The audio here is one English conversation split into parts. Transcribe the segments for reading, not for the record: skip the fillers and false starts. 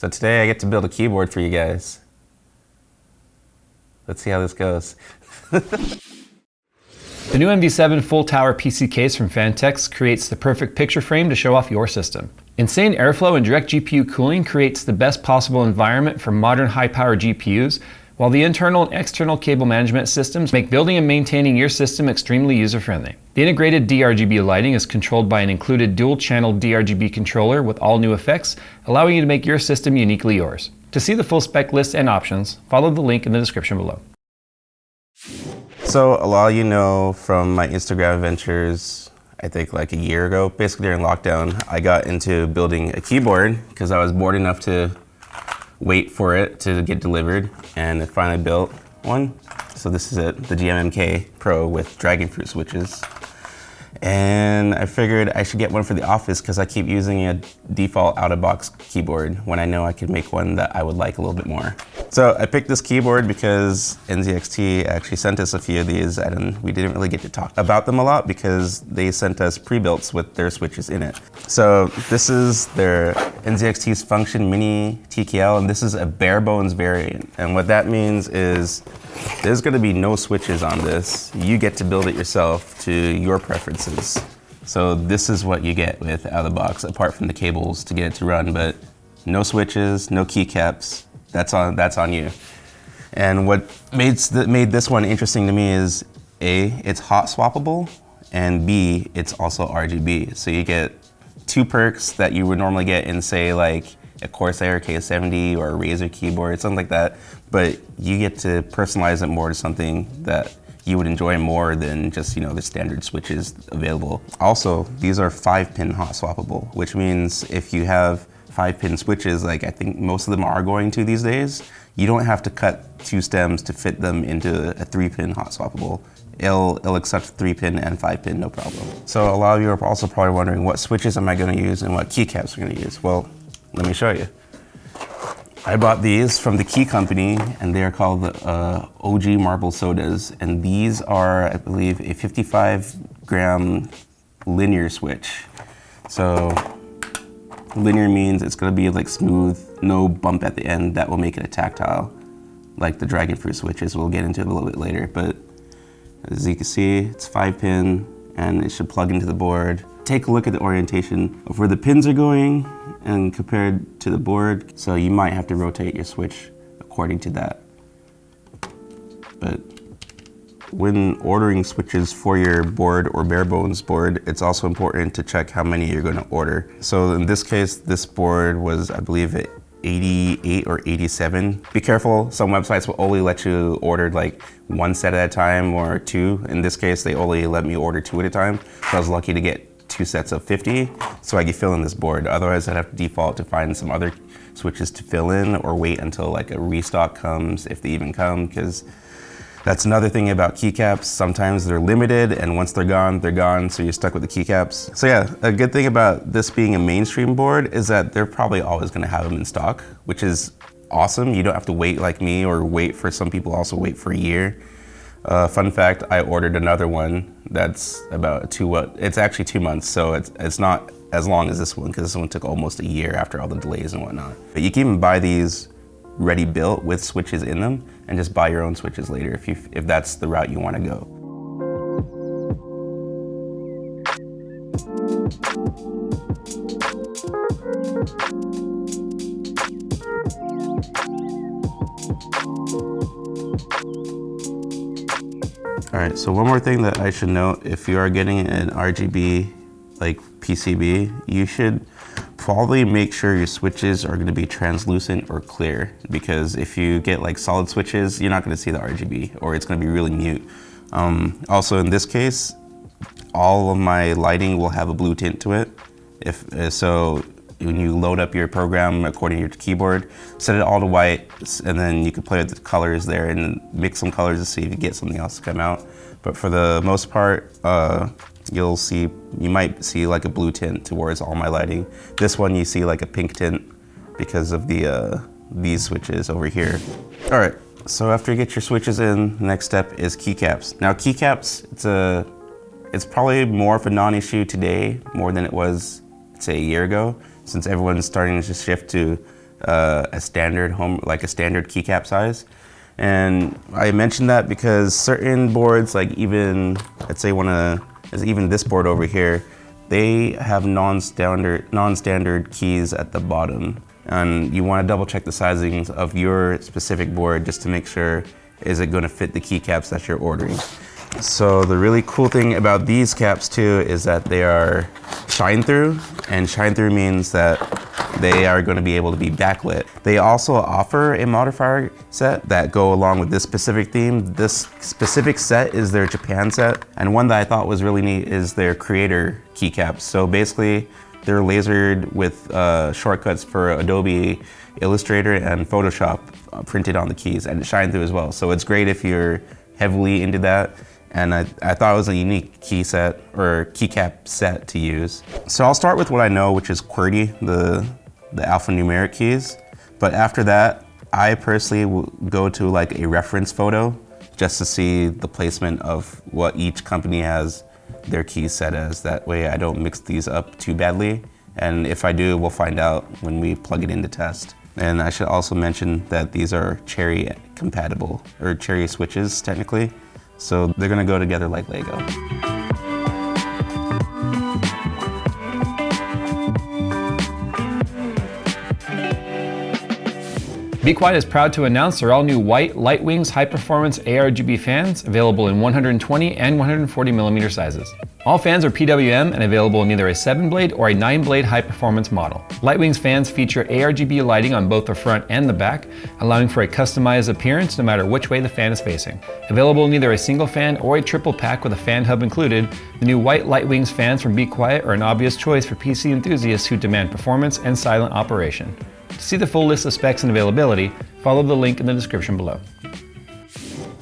So today I get to build a keyboard for you guys. Let's see how this goes. The new MV7 full tower PC case from Fantex creates the perfect picture frame to show off your system. Insane airflow and direct GPU cooling creates the best possible environment for modern high-power GPUs, while the internal and external cable management systems make building and maintaining your system extremely user-friendly. The integrated DRGB lighting is controlled by an included dual-channel DRGB controller with all new effects, allowing you to make your system uniquely yours. To see the full spec list and options, follow the link in the description below. So a lot of you know from my Instagram adventures, I think like a year ago, basically during lockdown, I got into building a keyboard because I was bored enough to wait for it to get delivered, and I finally built one. So this is it, the GMMK Pro with dragon fruit switches. And I figured I should get one for the office because I keep using a default out-of-box keyboard when I know I could make one that I would like a little bit more. So I picked this keyboard because NZXT actually sent us a few of these, and we didn't really get to talk about them a lot because they sent us pre-builts with their switches in it. So this is their NZXT's Function Mini TKL, and this is a bare bones variant. And what that means is there's going to be no switches on this. You get to build it yourself to your preferences. So this is what you get with out of the box, apart from the cables to get it to run, but no switches, no keycaps. That's on you. And what made this one interesting to me is A, it's hot swappable, and B, it's also RGB. So you get two perks that you would normally get in, say, like a Corsair K70 or a Razer keyboard, something like that, but you get to personalize it more to something that you would enjoy more than just, you know, the standard switches available. Also, these are 5-pin hot swappable, which means if you have 5-pin switches, like I think most of them are going to these days, you don't have to cut 2 stems to fit them into a 3-pin hot swappable. It'll accept 3-pin and 5-pin, no problem. So a lot of you are also probably wondering, what switches am I gonna use and what keycaps I'm gonna use? Well, let me show you. I bought these from the Key Company, and they are called OG Marble Sodas. And these are, I believe, a 55-gram linear switch. So linear means it's gonna be like smooth, no bump at the end. That will make it a tactile, like the dragon fruit switches. We'll get into it a little bit later. But as you can see, it's 5-pin, and it should plug into the board. Take a look at the orientation of where the pins are going and compared to the board. So you might have to rotate your switch according to that. But when ordering switches for your board or bare bones board, it's also important to check how many you're gonna order. So in this case, this board was, I believe, 88 or 87. Be careful, some websites will only let you order like 1 set at a time or 2. In this case, they only let me order 2 at a time. So I was lucky to get 2 sets of 50, so I could fill in this board. Otherwise, I'd have to default to find some other switches to fill in or wait until like a restock comes, if they even come, because that's another thing about keycaps. Sometimes they're limited, and once they're gone, so you're stuck with the keycaps. So yeah, a good thing about this being a mainstream board is that they're probably always gonna have them in stock, which is awesome. You don't have to wait like me, or wait for some people also wait for a year. Fun fact, I ordered another one that's about it's actually 2 months, so it's not as long as this one, because this one took almost a year after all the delays and whatnot. But you can even buy these ready built with switches in them and just buy your own switches later if that's the route you want to go. All right, so one more thing that I should note, if you are getting an RGB like PCB, you should probably make sure your switches are gonna be translucent or clear, because if you get like solid switches, you're not gonna see the RGB, or it's gonna be really mute. Also in this case, all of my lighting will have a blue tint to it. So when you load up your program according to your keyboard, set it all to white, and then you can play with the colors there and mix some colors to see if you get something else to come out. But for the most part, you might see like a blue tint towards all my lighting. This one you see like a pink tint because of these switches over here. All right, so after you get your switches in, the next step is keycaps. Now keycaps, it's probably more of a non-issue today, more than it was, say, a year ago, since everyone's starting to shift to a standard like a standard keycap size. And I mentioned that because certain boards, like even, let's say even this board over here, they have non-standard keys at the bottom. And you want to double check the sizings of your specific board just to make sure, is it going to fit the keycaps that you're ordering. So the really cool thing about these caps too is that they are shine through, and shine through means that they are going to be able to be backlit. They also offer a modifier set that go along with this specific theme. This specific set is their Japan set, and one that I thought was really neat is their creator keycaps. So basically they're lasered with shortcuts for Adobe Illustrator and Photoshop printed on the keys, and it shine through as well. So it's great if you're heavily into that. And I thought it was a unique key set or keycap set to use. So I'll start with what I know, which is QWERTY, the alphanumeric keys. But after that, I personally will go to like a reference photo just to see the placement of what each company has their keys set as. That way I don't mix these up too badly. And if I do, we'll find out when we plug it in to test. And I should also mention that these are Cherry compatible, or Cherry switches technically. So they're gonna go together like Lego. Be Quiet is proud to announce their all-new white Lightwings high-performance ARGB fans, available in 120 and 140 millimeter sizes. All fans are PWM and available in either a 7-blade or a 9-blade high-performance model. Lightwings fans feature ARGB lighting on both the front and the back, allowing for a customized appearance no matter which way the fan is facing. Available in either a single fan or a triple pack with a fan hub included, the new white Lightwings fans from Be Quiet are an obvious choice for PC enthusiasts who demand performance and silent operation. To see the full list of specs and availability, follow the link in the description below.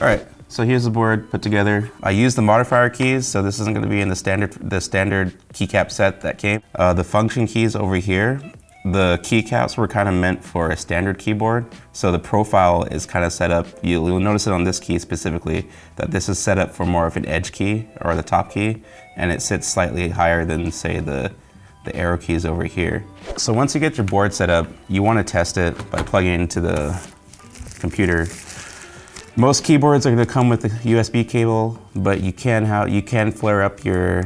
All right, so here's the board put together. I used the modifier keys, so this isn't going to be in the standard keycap set that came. The function keys over here, the keycaps were kind of meant for a standard keyboard, so the profile is kind of set up. You'll notice it on this key specifically, that this is set up for more of an edge key, or the top key, and it sits slightly higher than, say, the arrow keys over here. So once you get your board set up, you want to test it by plugging it into the computer. Most keyboards are going to come with a USB cable, but you can flare up your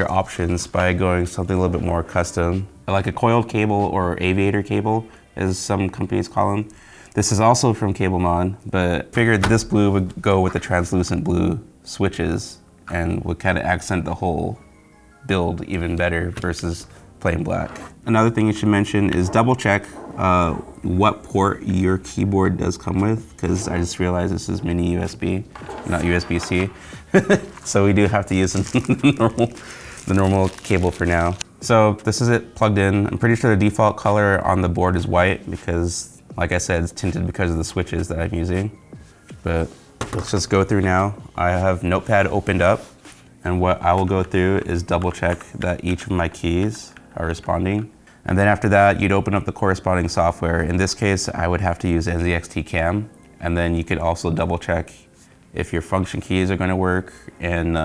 options by going something a little bit more custom, like a coiled cable or aviator cable, as some companies call them. This is also from CableMod, but figured this blue would go with the translucent blue switches and would kind of accent the whole build even better versus plain black. Another thing you should mention is double check what port your keyboard does come with, because I just realized this is mini USB, not USB-C. So we do have to use the normal cable for now. So this is it plugged in. I'm pretty sure the default color on the board is white because, like I said, it's tinted because of the switches that I'm using. But let's just go through now. I have Notepad opened up, and what I will go through is double check that each of my keys are responding. And then after that, you'd open up the corresponding software. In this case, I would have to use NZXT Cam. And then you could also double check if your function keys are gonna work and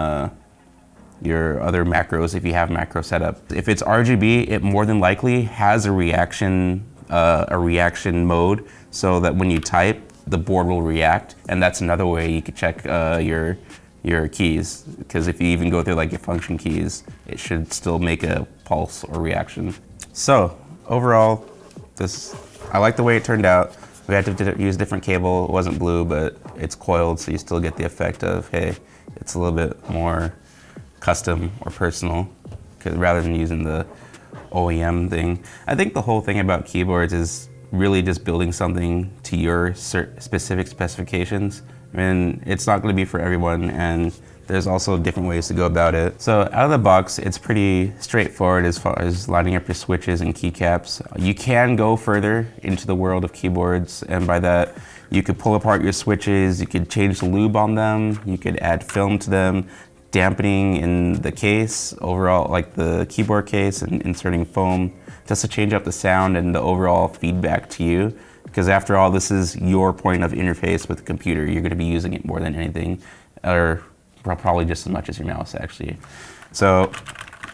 your other macros, if you have macro setup. If it's RGB, it more than likely has a reaction mode, so that when you type, the board will react. And that's another way you could check your keys, because if you even go through like your function keys, it should still make a pulse or reaction. So overall, I like the way it turned out. We had to use a different cable. It wasn't blue, but it's coiled, so you still get the effect of, hey, it's a little bit more custom or personal, rather than using the OEM thing. I think the whole thing about keyboards is really just building something to your specific specifications. I mean, it's not going to be for everyone, and there's also different ways to go about it. So out of the box, it's pretty straightforward as far as lining up your switches and keycaps. You can go further into the world of keyboards, and by that, you could pull apart your switches, you could change the lube on them, you could add film to them, dampening in the case, overall, like the keyboard case, and inserting foam, just to change up the sound and the overall feedback to you. Because after all, this is your point of interface with the computer. You're going to be using it more than anything, or probably just as much as your mouse, actually. So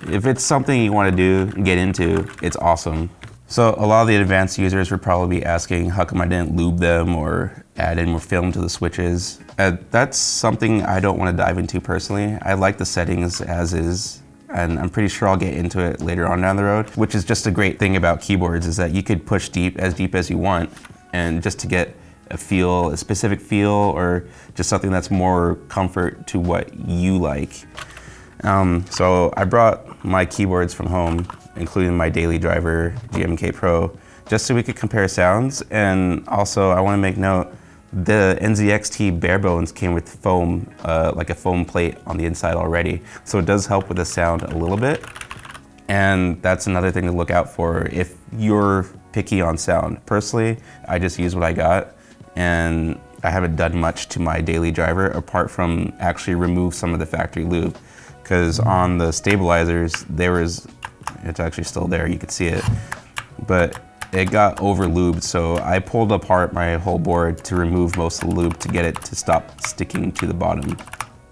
if it's something you want to do and get into, it's awesome. So a lot of the advanced users would probably be asking, how come I didn't lube them or add in more film to the switches? That's something I don't want to dive into personally. I like the settings as is, and I'm pretty sure I'll get into it later on down the road, which is just a great thing about keyboards, is that you could push deep as you want, and just to get a specific feel, or just something that's more comfort to what you like. So I brought my keyboards from home, including my daily driver, GMK Pro, just so we could compare sounds. And also I want to make note, the NZXT bare bones came with foam, like a foam plate on the inside already. So it does help with the sound a little bit. And that's another thing to look out for if you're picky on sound. Personally, I just use what I got, and I haven't done much to my daily driver apart from actually remove some of the factory lube. Because on the stabilizers, it's actually still there, you could see it, but it got over lubed, so I pulled apart my whole board to remove most of the lube to get it to stop sticking to the bottom.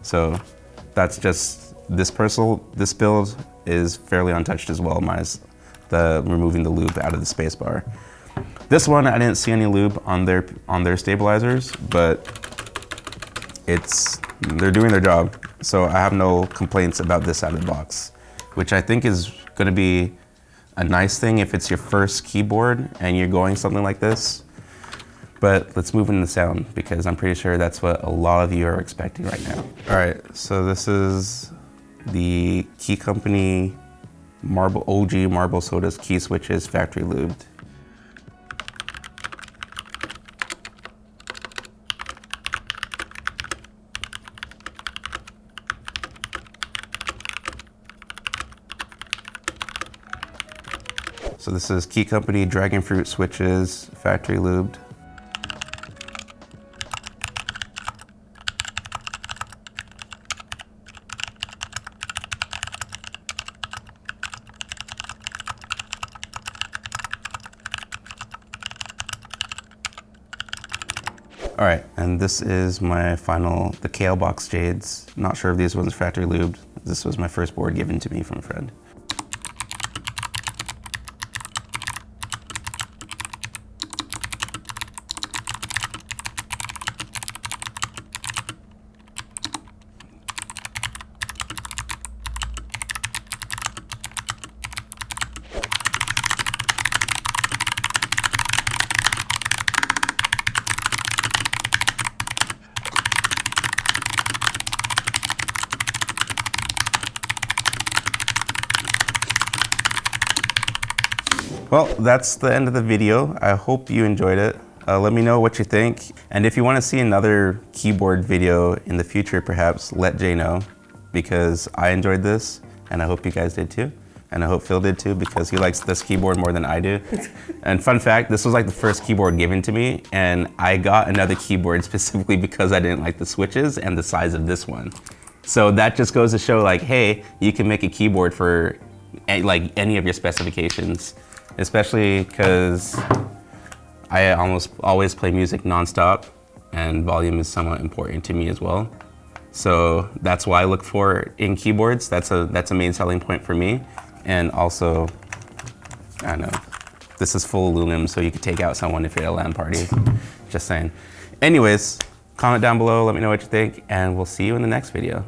So that's just, this build is fairly untouched as well, minus the removing the lube out of the spacebar. This one, I didn't see any lube on their stabilizers, but they're doing their job. So I have no complaints about this out of the box, which I think is gonna be a nice thing if it's your first keyboard and you're going something like this. But let's move into the sound, because I'm pretty sure that's what a lot of you are expecting right now. All right, so this is the Key Company OG Marble Sodas key switches factory lubed. So this is Key Company Dragon Fruit switches, factory lubed. All right, and this is my final, the Kale Box Jades. Not sure if these ones are factory lubed. This was my first board given to me from a friend. Well, that's the end of the video. I hope you enjoyed it. Let me know what you think. And if you want to see another keyboard video in the future, perhaps let Jay know, because I enjoyed this and I hope you guys did too. And I hope Phil did too, because he likes this keyboard more than I do. And fun fact, this was like the first keyboard given to me, and I got another keyboard specifically because I didn't like the switches and the size of this one. So that just goes to show, like, hey, you can make a keyboard for like any of your specifications. Especially because I almost always play music nonstop, and volume is somewhat important to me as well. So that's why I look for in keyboards. That's a main selling point for me. And also, I don't know, this is full aluminum, so you could take out someone if you're at a LAN party. Just saying. Anyways, comment down below, let me know what you think, and we'll see you in the next video.